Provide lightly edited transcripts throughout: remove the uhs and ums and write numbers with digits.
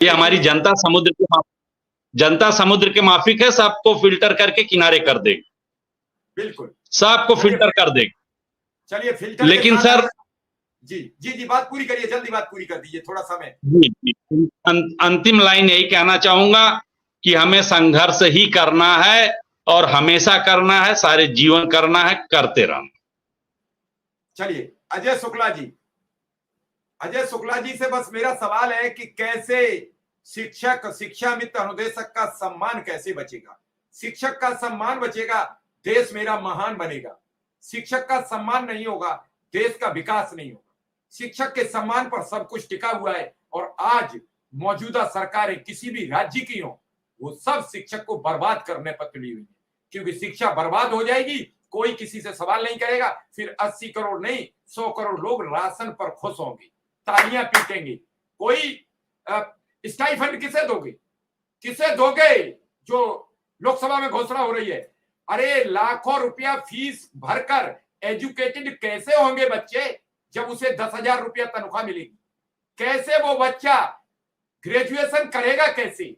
ये हमारी जनता समुद्र के माफिक है, सबको फिल्टर करके किनारे कर देगी, बिल्कुल सबको फिल्टर कर देगी। चलिए फिल्टर, लेकिन सर जी बात पूरी करिए, जल्दी बात पूरी कर दीजिए, थोड़ा समय। जी, अंतिम लाइन यही कहना चाहूंगा कि हमें संघर्ष ही करना है और हमेशा करना है, सारे जीवन करना है, करते रहना। चलिए अजय शुक्ला जी से बस मेरा सवाल है कि कैसे शिक्षा मित्र अनुदेशक का सम्मान कैसे बचेगा? शिक्षक का सम्मान बचेगा, देश मेरा महान बनेगा। शिक्षक का सम्मान नहीं होगा, देश का विकास नहीं होगा। शिक्षक के सम्मान पर सब कुछ टिका हुआ है, और आज मौजूदा सरकारें किसी भी राज्य की हो, वो सब शिक्षक को बर्बाद करने पर तुली हुई है, क्योंकि शिक्षा बर्बाद हो जाएगी, कोई किसी से सवाल नहीं करेगा, फिर 80 करोड़ नहीं 100 करोड़ लोग राशन पर खुश होंगे, तालियां पीटेंगे। कोई स्टाइफंड किसे दोगे जो लोकसभा में घोषणा हो रही है? अरे लाखों रुपया फीस भरकर एजुकेटेड कैसे होंगे बच्चे जब उसे 10,000 रुपया तनख्वाह मिलेगी? कैसे वो बच्चा ग्रेजुएशन करेगा? कैसे?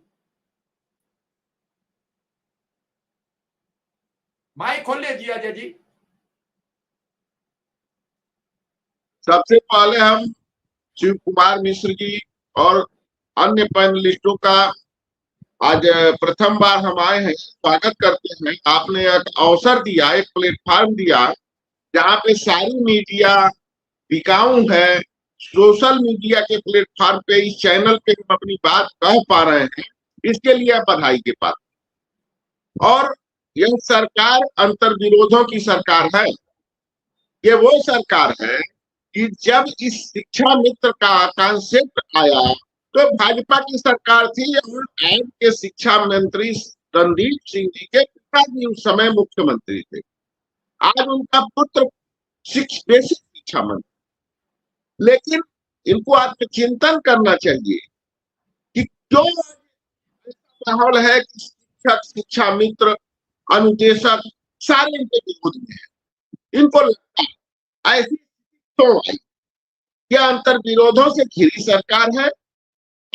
माइक खोल लीजिए अजय जी। सबसे पहले हम शिव कुमार मिश्र जी और अन्य पैनलिस्टों का आज प्रथम बार हम आए हैं, स्वागत करते हैं। आपने एक अवसर दिया, एक प्लेटफॉर्म दिया जहाँ पे सारी मीडिया बिकाऊ है। सोशल मीडिया के प्लेटफॉर्म पे, इस चैनल पे हम अपनी बात कह पा रहे हैं, इसके लिए बधाई के पात्र। और यह सरकार अंतर्विरोधों की सरकार है। ये वो सरकार है कि जब इस शिक्षा मित्र का कॉन्सेप्ट आया तो भाजपा की सरकार थी, और आज के शिक्षा मंत्री रणदीप सिंह जी के पिताजी उस समय मुख्यमंत्री थे। आज उनका पुत्र बेसिक शिक्षा मंत्री। लेकिन इनको आत्मचिंतन करना चाहिए कि क्यों माहौल है कि शिक्षक, शिक्षा मित्र, अनुदेशक सारे इनके विरोध में है। इनको लगता है ऐसी क्यों आई? क्या अंतर विरोधों से घिरी सरकार है?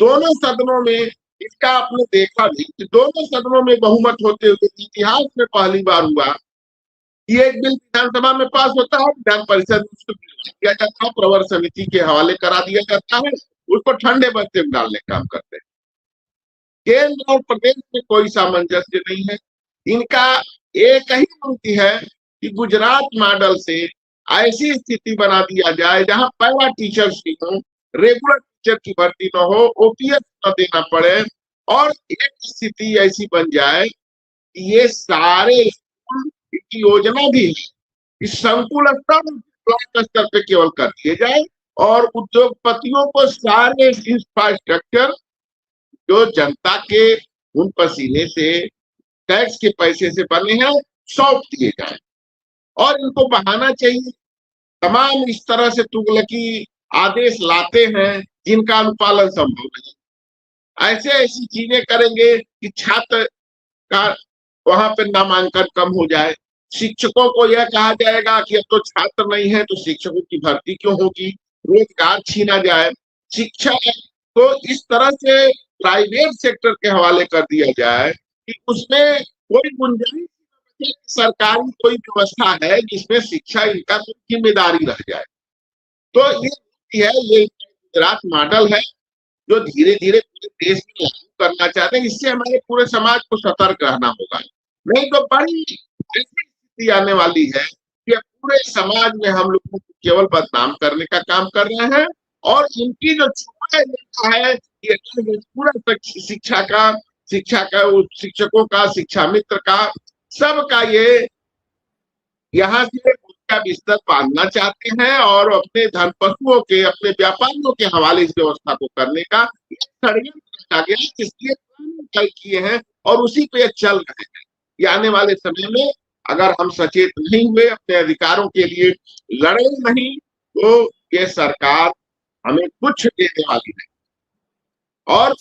दोनों सदनों में इसका आपने देखा भी कि दोनों सदनों में बहुमत होते हुए इतिहास में पहली बार हुआ कि एक बिल विधानसभा में पास होता है, विधान परिषद में उसको किया जाता है, प्रवर समिति के हवाले करा दिया जाता है, उसको ठंडे बस्ते में डालने का काम करते हैं। केंद्र और प्रदेश में कोई सामंजस्य नहीं है। इनका एक ही नीति है कि गुजरात मॉडल से ऐसी स्थिति बना दिया जाए जहां पैरा टीचर्स की हो, रेगुलर टीचर की भर्ती न हो, ओपीएस न देना पड़े, और एक स्थिति ऐसी बन जाए कि ये सारे की योजना भी इस संकुल स्तर, ब्लॉक स्तर पे केवल कर दिए जाए, और उद्योगपतियों को सारे इंफ्रास्ट्रक्चर जो जनता के उन पसीने से, टैक्स के पैसे से बने हैं, सौंप दिए जाए। और इनको बहाना चाहिए, तमाम इस तरह से तुगलकी आदेश लाते हैं जिनका अनुपालन संभव नहीं। ऐसी चीजें करेंगे कि छात्र का वहां पे नामांकन कम हो जाए। शिक्षकों को यह कहा जाएगा कि अब तो छात्र नहीं है तो शिक्षकों की भर्ती क्यों होगी, रोजगार छीना जाए। शिक्षा तो इस तरह से प्राइवेट सेक्टर के हवाले कर दिया जाए कि उसमें कोई गुंजाइश, सरकारी कोई व्यवस्था है जिसमें शिक्षा इनका कोई जिम्मेदारी रह जाए। तो ये है, ये गुजरात मॉडल है जो धीरे धीरे पूरे देश में लागू करना चाहते हैं। इससे हमारे पूरे समाज को सतर्क रहना होगा, नहीं तो बड़ी ऐसी स्थिति आने वाली है कि पूरे समाज में हम लोगों को केवल बदनाम करने का काम कर रहे हैं। और इनकी जो छुपा है ये पूरा शिक्षा का, शिक्षकों का, शिक्षा मित्र का, सबका ये यहाँ से उसका बिस्तर बांधना चाहते हैं और अपने धन पशुओं के, अपने व्यापारियों के हवाले इस व्यवस्था को करने का षड्यंत्र रचा गया, जिसके तय किए हैं और उसी पे चल रहे हैं। ये आने वाले समय में अगर हम सचेत नहीं हुए, अपने अधिकारों के लिए लड़े नहीं, तो ये सरकार हमें कुछ देने वाली नहीं। और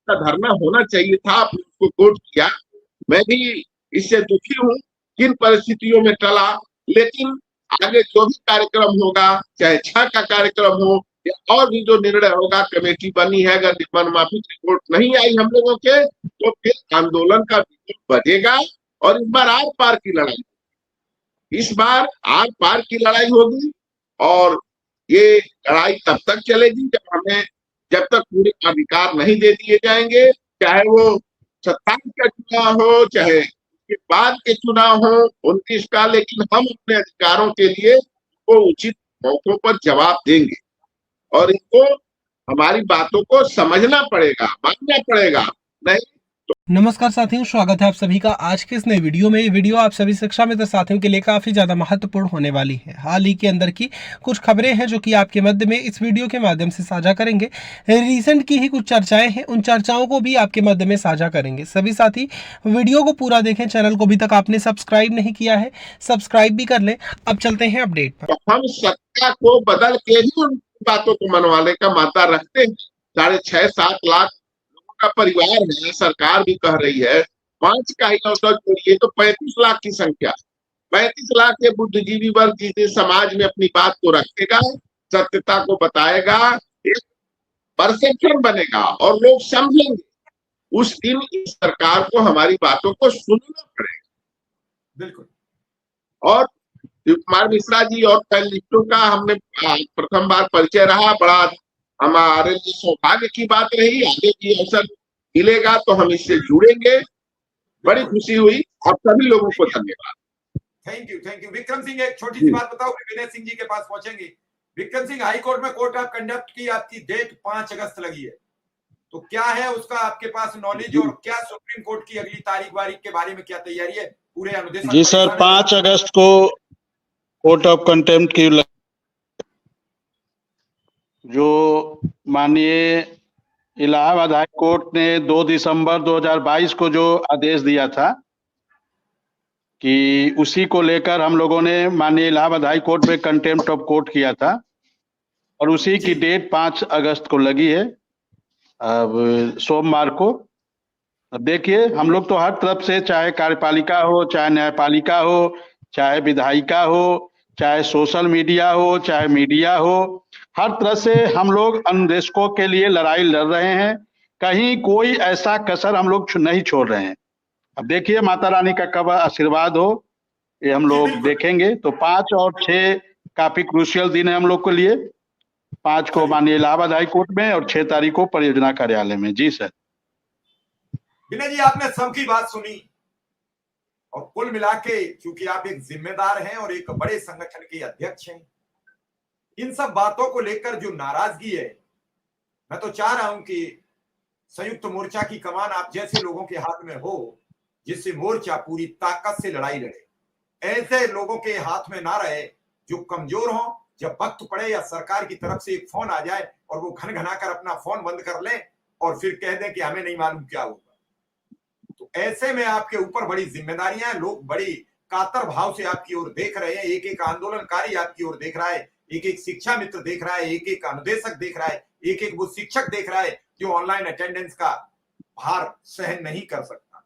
का धरना होना चाहिए था, आपने उसको कोट किया, मैं भी इससे दुखी हूँ किन परिस्थितियों में टला। लेकिन आगे जो भी कार्यक्रम होगा, चाहे 6 का कार्यक्रम हो या और भी जो निर्णय होगा, कमेटी बनी है, अगर मनमाफिक रिपोर्ट नहीं आई हम लोगों के, तो फिर आंदोलन का विरोध बढ़ेगा और इस बार आर पार की लड़ाई, इस बार आर पार की लड़ाई होगी। और ये लड़ाई तब तक चलेगी जब तक पूरे अधिकार नहीं दे दिए जाएंगे, चाहे वो 27 का चुनाव हो, चाहे उसके बाद के चुनाव हो 29 का, लेकिन हम अपने अधिकारों के लिए वो उचित मौकों पर जवाब देंगे और इनको हमारी बातों को समझना पड़ेगा, मानना पड़ेगा। नहीं नमस्कार साथियों, स्वागत है आप सभी का आज के इस नए वीडियो में। ये वीडियो आप सभी शिक्षा मित्र साथियों के लिए काफी ज्यादा महत्वपूर्ण होने वाली है। हाल ही के अंदर की कुछ खबरें हैं जो कि आपके मध्य में इस वीडियो के माध्यम से साझा करेंगे। रिसेंट की ही कुछ चर्चाएं हैं, उन चर्चाओं को भी आपके मध्य में साझा करेंगे। सभी साथी वीडियो को पूरा देखें। चैनल को अभी तक आपने सब्सक्राइब नहीं किया है, सब्सक्राइब भी कर लें। अब चलते हैं अपडेट पर। तो हम सत्ता को बदल के ही उन बातों को मनवाने का मादा रखते हैं। 6.5-7 लाख लोगों का परिवार है, सरकार भी कह रही है 5 का ही औसत जोड़िए तो 35 लाख की संख्या, 35 लाख के बुद्धिजीवी वर्ग जिस समाज में अपनी बात को रखेगा, सत्यता को बताएगा, एक परसेप्शन बनेगा और लोग समझेंगे, उस दिन इस सरकार को हमारी बातों को सुनना पड़ेगा। बिल्कुल। और शिव कुमार मिश्रा जी और पैनलिस्टों का हमने प्रथम बार परिचय रहा, बड़ा हमारे लिए सौभाग्य की बात रही। आगे भी अवसर मिलेगा तो हम इससे जुड़ेंगे। बड़ी खुशी हुई। आप सभी लोगों को धन्यवाद। Thank you. विक्रम सिंह, एक छोटी सी बात बताओ, विनय सिंह जी के पास पहुंचेंगे। विक्रम सिंह, हाई कोर्ट में कोर्ट ऑफ कंडक्ट की आपकी डेट 5 अगस्त लगी है, तो क्या है उसका आपके पास नॉलेज, और क्या सुप्रीम कोर्ट की अगली तारीख वारीख के बारे में क्या तैयारी है? पूरे अनुदेशक जी सर, 5 अगस्त को कोर्ट ऑफ कंटेम्प्ट की जो माननीय इलाहाबाद हाई कोर्ट ने 2 दिसंबर 2022 को जो आदेश दिया था कि उसी को लेकर हम लोगों ने माननीय इलाहाबाद हाई कोर्ट में कंटेम्प्ट ऑफ कोर्ट किया था और उसी की डेट 5 अगस्त को लगी है, अब सोमवार को। अब देखिए, हम लोग तो हर तरफ से, चाहे कार्यपालिका हो, चाहे न्यायपालिका हो, चाहे विधायिका हो, चाहे सोशल मीडिया हो, चाहे मीडिया हो, हर तरह से हम लोग अनुदेशकों के लिए लड़ाई लड़ रहे हैं। कहीं कोई ऐसा कसर हम लोग नहीं छोड़ रहे हैं। अब देखिए, माता रानी का कब आशीर्वाद हो ये हम लोग देखेंगे। तो 5 और 6 काफी क्रूशियल दिन है हम लोग के लिए। 5 को माननीय इलाहाबाद हाई कोर्ट में और 6 तारीख को परियोजना कार्यालय में। जी सर। विनय जी, आपने सबकी बात सुनी और कुल मिला के, क्योंकि आप एक जिम्मेदार हैं और एक बड़े संगठन के अध्यक्ष हैं, इन सब बातों को लेकर जो नाराजगी है, मैं तो चाह रहा हूं कि संयुक्त मोर्चा की कमान आप जैसे लोगों के हाथ में हो, जिससे मोर्चा पूरी ताकत से लड़ाई लड़े। ऐसे लोगों के हाथ में ना रहे जो कमजोर हो, जब वक्त पड़े या सरकार की तरफ से एक फोन आ जाए और वो घन घना कर अपना फोन बंद कर ले और फिर कह दें कि हमें नहीं मालूम क्या होगा। तो ऐसे में आपके ऊपर बड़ी जिम्मेदारियां हैं, लोग बड़ी कातर भाव से आपकी ओर देख रहे हैं। एक एक आंदोलनकारी आपकी ओर देख रहा है, एक एक शिक्षा मित्र देख रहा है, एक एक अनुदेशक देख रहा है, एक एक वो शिक्षक देख रहा है जो ऑनलाइन अटेंडेंस का भार सहन नहीं कर सकता।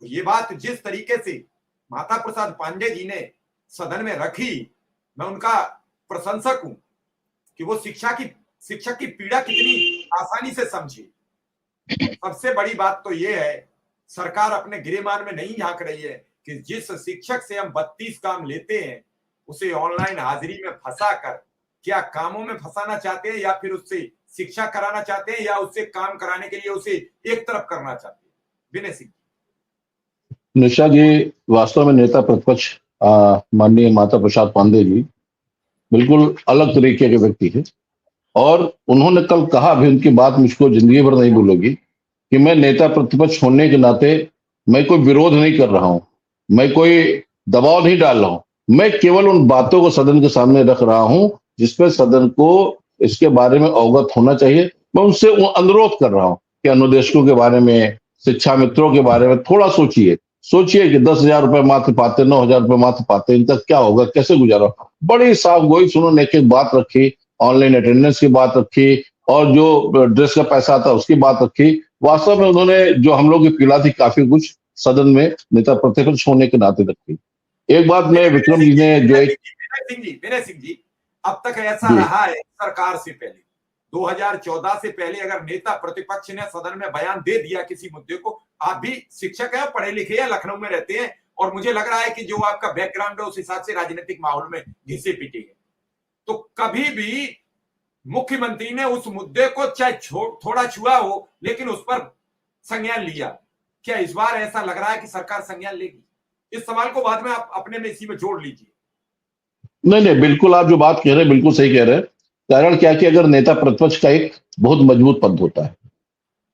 तो ये बात जिस तरीके से माता प्रसाद पांडे जी ने सदन में रखी, मैं उनका प्रशंसक हूं कि वो शिक्षक की पीड़ा कितनी आसानी से समझी। सबसे बड़ी बात तो ये है, सरकार अपने गिरेबान में नहीं झांक रही है कि जिस शिक्षक से हम 32 काम लेते हैं उसे ऑनलाइन हाजिरी में फंसा कर क्या कामों में फंसाना चाहते हैं, या फिर उससे शिक्षा कराना चाहते हैं, या उससे काम कराने के लिए उसे एक तरफ करना चाहते हैं। विनय सिंह। निशा जी, वास्तव में नेता प्रतिपक्ष माननीय माता प्रसाद पांडे जी बिल्कुल अलग तरीके के व्यक्ति है और उन्होंने कल कहा भी, उनकी बात मुझको जिंदगी भर नहीं भूलेगी, कि मैं नेता प्रतिपक्ष होने के नाते मैं कोई विरोध नहीं कर रहा हूं, मैं कोई दबाव नहीं डाल रहा हूं, मैं केवल उन बातों को सदन के सामने रख रहा हूं जिसपे सदन को इसके बारे में अवगत होना चाहिए। मैं उनसे अनुरोध कर रहा हूं कि अनुदेशकों के बारे में, शिक्षा मित्रों के बारे में थोड़ा सोचिए कि 10,000 रुपए मात्र पाते, 9,000 रुपए मात्र पाते, इनका क्या होगा, कैसे गुजारा। बड़ी साफ गोई सुनो, एक एक बात रखी, ऑनलाइन अटेंडेंस की बात रखी और जो ड्रेस का पैसा था उसकी बात रखी। वास्तव में उन्होंने जो हम लोग की पीड़ा थी काफी कुछ सदन में नेता प्रतिपक्ष होने के नाते रखी। एक बात में विक्रम जी ने जो एक विनय सिंह जी, अब तक ऐसा रहा है सरकार से पहले 2014 से पहले अगर नेता प्रतिपक्ष ने सदन में बयान दे दिया किसी मुद्दे को, आप भी शिक्षक हैं, पढ़े लिखे हैं, लखनऊ में रहते हैं, और मुझे लग रहा है कि जो आपका बैकग्राउंड है उस हिसाब से राजनीतिक माहौल में घिसे पिटे है, तो कभी भी मुख्यमंत्री ने उस मुद्दे को चाहे थोड़ा छुआ हो लेकिन उस पर संज्ञान लिया। क्या इस बार ऐसा लग रहा है कि सरकार संज्ञान लेगी? इस सवाल को बाद में आप अपने में इसी में जोड़ लीजिए। नहीं नहीं, बिल्कुल आप जो बात कह रहे हैं बिल्कुल सही कह रहे हैं। कारण क्या कि अगर नेता प्रतिपक्ष का एक बहुत मजबूत पद होता है,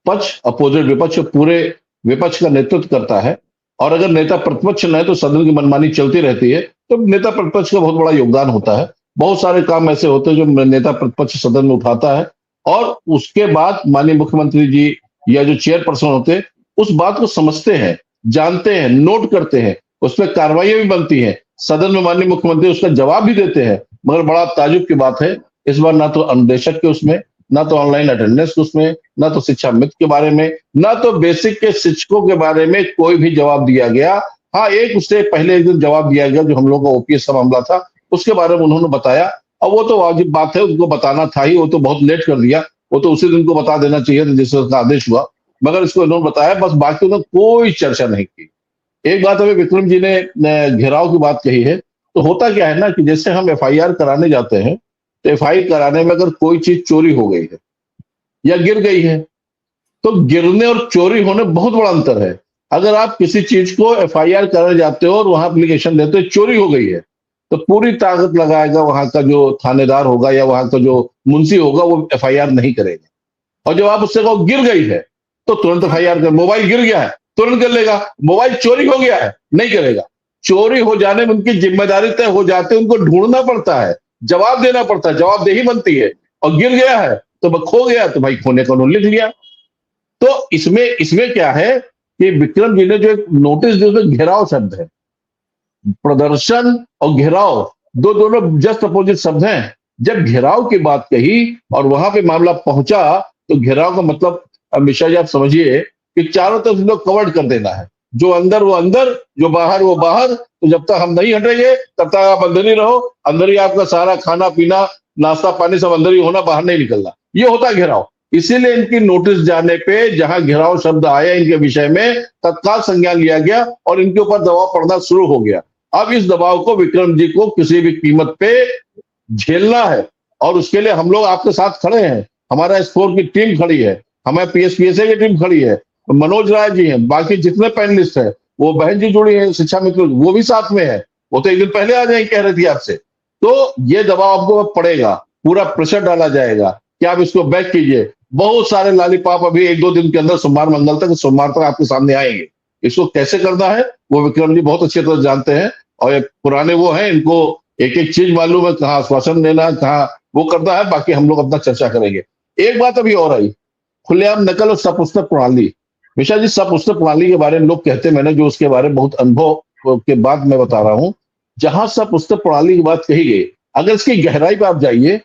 पक्ष अपोजिट विपक्ष पूरे विपक्ष का नेतृत्व करता है, और अगर नेता प्रतिपक्ष न है तो सदन की मनमानी चलती रहती है, तो नेता प्रतिपक्ष का बहुत बड़ा योगदान होता है। बहुत सारे काम ऐसे होते हैं जो नेता प्रतिपक्ष सदन में उठाता है, और उसके बाद माननीय मुख्यमंत्री जी या जो चेयरपर्सन होते हैं उस बात को समझते हैं, जानते हैं, नोट करते हैं, उस पर कार्रवाई भी बनती है, सदन में माननीय मुख्यमंत्री उसका जवाब भी देते हैं। मगर बड़ा ताजुब की बात है, इस बार ना तो अनुदेशक के उसमें, ना तो ऑनलाइन अटेंडेंस उसमें, ना तो शिक्षा मित्र के बारे में, ना तो बेसिक के शिक्षकों के बारे में कोई भी जवाब दिया गया। हाँ, एक उससे पहले एक दिन जवाब दिया गया जो हम लोग का ओपीएस का मामला था, उसके बारे में उन्होंने बताया, और वो तो वाजिब बात है, उनको बताना था ही, वो तो बहुत लेट कर दिया, वो तो उसी दिन को बता देना चाहिए था जिस वक्त आदेश हुआ, मगर इसको इन्होंने बताया बस, बाकी उन्होंने कोई चर्चा नहीं की। एक बात अभी विक्रम जी ने घेराव की बात कही है, तो होता क्या है ना कि जैसे हम एफआईआर कराने जाते हैं, तो एफआईआर कराने में अगर कोई चीज चोरी हो गई है या गिर गई है, तो गिरने और चोरी होने बहुत बड़ा अंतर है। अगर आप किसी चीज को एफआईआर कराने जाते हो और वहां एप्लीकेशन देते हो चोरी हो गई है, तो पूरी ताकत लगाएगा वहां का जो थानेदार होगा या वहां का जो मुंशी होगा, वो एफआईआर नहीं करेगा। और जब आप उससे कहो गिर गई है तो तुरंत एफआईआर कर, मोबाइल गिर गया है तुरंत कर लेगा, मोबाइल चोरी हो गया है नहीं करेगा। चोरी हो जाने में उनकी जिम्मेदारी तय हो जाती है, उनको ढूंढना पड़ता है, जवाब देना पड़ता है, जवाबदेही बनती है। और गिर गया है तो खो गया तो भाई खोने का उन्होंने लिख लिया। तो इसमें क्या है कि विक्रम जी ने जो एक नोटिस दिया उसमें घेराव शब्द है, प्रदर्शन और घेराव दोनों जस्ट अपोजिट शब्द हैं। जब घेराव की बात कही और वहां पे मामला पहुंचा, तो घेराव का मतलब मिश्रा जी आप समझिए कि चारों तरफ से कवर्ड कर देना है, जो अंदर वो अंदर, जो बाहर वो बाहर। तो जब तक हम नहीं हटेंगे तब तक आप अंदर ही रहो, अंदर ही आपका सारा खाना पीना नाश्ता पानी सब अंदर ही होना, बाहर नहीं निकलना। ये होता है घेराव। इसीलिए इनकी नोटिस जाने पे जहां घेराव शब्द आया इनके विषय में, तत्काल संज्ञान लिया गया और इनके ऊपर दबाव पड़ना शुरू हो गया। अब इस दबाव को विक्रम जी को किसी भी कीमत पे झेलना है, और उसके लिए हम लोग आपके साथ खड़े हैं। हमारा S4 की टीम खड़ी है, हमारे PSPSA की टीम खड़ी है, मनोज राय जी हैं, बाकी जितने पैनलिस्ट हैं, वो बहन जी जुड़ी है शिक्षा मित्र, वो भी साथ में है, वो तो एक दिन पहले आ जाए कह रही थी आपसे। तो ये दबाव आपको पड़ेगा, पूरा प्रेशर डाला जाएगा कि आप इसको बैक कीजिए। बहुत सारे लालीपाप अभी 1-2 दिन के अंदर सोमवार मंगल तक, सोमवार तक आपके सामने आएंगे। इसको कैसे करना है वो विक्रम जी बहुत अच्छी तरह जानते हैं, और पुराने वो हैं, इनको एक एक चीज मालूम है, कहाँ आश्वासन देना, कहाँ वो करना है। बाकी हम लोग अपना चर्चा करेंगे। एक बात अभी और आई, खुलेआम नकल और सपुस्तक प्रणाली। मिश्रा जी, सपुस्तक प्रणाली के बारे में लोग कहते हैं, मैंने जो उसके बारे में बहुत अनुभव के बाद मैं बता रहा हूं, जहां सपुस्तक प्रणाली की बात कही गई, अगर इसकी गहराई पर आप जाइए